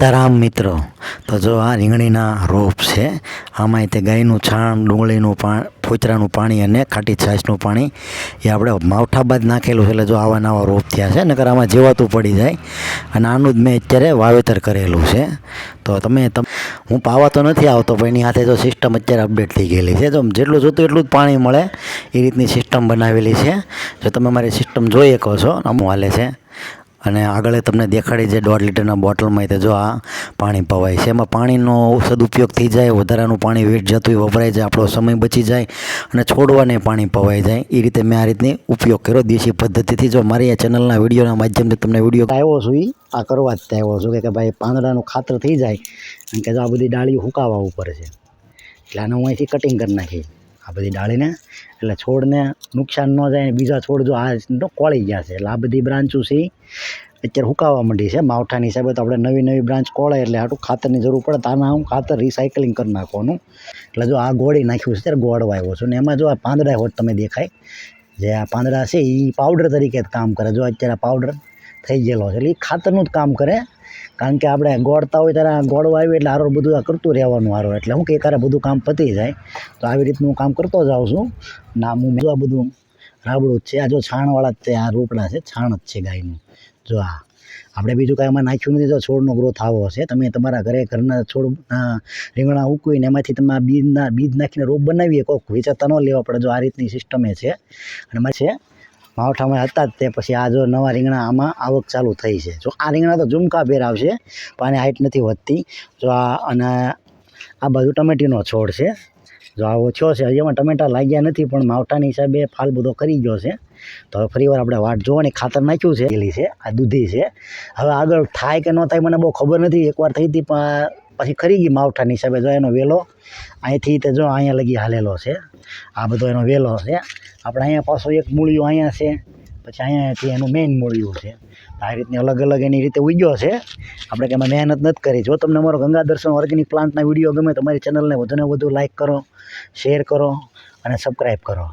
સીતારામ મિત્રો, તો જો આ રીંગણીના રોપ છે. આમાં તે ગાયનું છાણ, ડુંગળીનું ફોતરાનું પાણી અને ખાટી છાશનું પાણી એ આપણે માવઠા બાદ નાખેલું છે. એટલે જો આવા નવા રોપ થયા છે, નકર આમાં જીવાતું પડી જાય. અને આનું જ મેં અત્યારે વાવેતર કરેલું છે. તો હું પાવા તો નથી આવતો, પણ એની સાથે જો સિસ્ટમ અત્યારે અપડેટ થઈ ગયેલી છે. જો જેટલું જોતું એટલું જ પાણી મળે એ રીતની સિસ્ટમ બનાવેલી છે. જો તમે મારી સિસ્ટમ જોઈ શકો છો, અમુક હાલે છે. અને આગળ તમને દેખાડી છે 1.5 લીટરના બોટલમાં તે જો આ પાણી પવાય છે. એમાં પાણીનો સદુપયોગ થઈ જાય, વધારાનું પાણી વેટ જતું વપરાય જાય, આપણો સમય બચી જાય અને છોડવાને પાણી પવાઈ જાય. એ રીતે મેં આ રીતની ઉપયોગ કર્યો દેશી પદ્ધતિથી. જો મારી આ ચેનલના વિડીયોના માધ્યમથી તમને વિડીયો આવ્યો છું આ કરવા જ આવ્યો છું કે ભાઈ પાંદડાનું ખાતર થઈ જાય. અને કે જો આ બધી ડાળીઓ હુકાવા ઉપર છે, એટલે આને હું અહીંથી કટિંગ કરી નાખી આ બધી ડાળીને, એટલે છોડને નુકસાન ન જાય. બીજા છોડ જો આ કોળી ગયા છે, એટલે આ બધી બ્રાન્ચો છે અત્યારે હુકાવા માંડી છે. માવઠાની હિસાબે તો આપણે નવી બ્રાન્ચ કોળે એટલે આટલું ખાતરની જરૂર પડે. તો આના હું ખાતર રિસાયકલિંગ કરી નાખવાનું. એટલે જો આ ગોળી નાખ્યું છે, ત્યારે ગોળ વાવ્યો છું. ને એમાં જો આ પાંદડા હોત તમે દેખાય, જે આ પાંદડા છે એ પાવડર તરીકે જ કામ કરે. જો અત્યારે પાવડર થઈ ગયેલો છે, એટલે એ ખાતરનું જ કામ કરે. કારણ કે આપણે ગોળતા હોય ત્યારે ગોળ વાવીએ એટલે આરો બધું આ કરતું રહેવાનું આરો, એટલે હું કે એકારે બધું કામ પતી જાય. તો આવી રીતનું હું કામ કરતો જાઉં છું. ના હું આ બધું રાબડું જ છે. આ જો છાણવાળા જ છે, આ રોપડા છે, છાણ જ છે ગાયનું. જો આ આપણે બીજું કાંઈ એમાં નાખ્યું નથી. જો છોડનો ગ્રોથ આવો છે. તમે તમારા ઘરના છોડ રીંગણા ઉકવીને એમાંથી તમે બીજ નાખીને રોપ બનાવીએ, કોઈક વેચાતા ન લેવા પડે. જો આ રીતની સિસ્ટમે છે. અને મારે છે માવઠામાં હતા જ તે પછી આ જો નવા રીંગણા આમાં આવક ચાલુ થઈ છે. જો આ રીંગણા તો ઝુમકા ભેર આવશે, પણ આની હાઈટ નથી વધતી. જો આ અને આ બાજુ ટમેટીનો છોડ છે. જો આવો થયો છે, હજી એમાં ટમેટા લાગ્યા નથી, પણ માવઠાની હિસાબે ફાલ બધો કરી ગયો છે. તો હવે ફરીવાર આપણે વાટ જોવાની. ખાતર નાખ્યું છે, પેલી છે આ દૂધી છે. હવે આગળ થાય કે ન થાય મને બહુ ખબર નથી. એકવાર થઈ હતી પણ પછી ખરી ગઈ માવઠાની હિસાબે. જો એનો વેલો અહીંથી તે જો અહીંયા લગી હાલેલો છે. આ બધો એનો વેલો છે. આપણે અહીંયા પાછો એક મૂળિયું અહીંયા છે, પછી અહીંયાથી એનું મેઇન મૂળિયું છે. આ રીતની અલગ એની રીતે ઉગ્યો છે. આપણે કે એમાં મહેનત નથી કરી. જો તમને અમારો ગંગા દર્શન ઓર્ગેનિક પ્લાન્ટના વિડીયો ગમે તો મારી ચેનલને વધુને વધુ લાઇક કરો, શેર કરો અને સબસ્ક્રાઈબ કરો.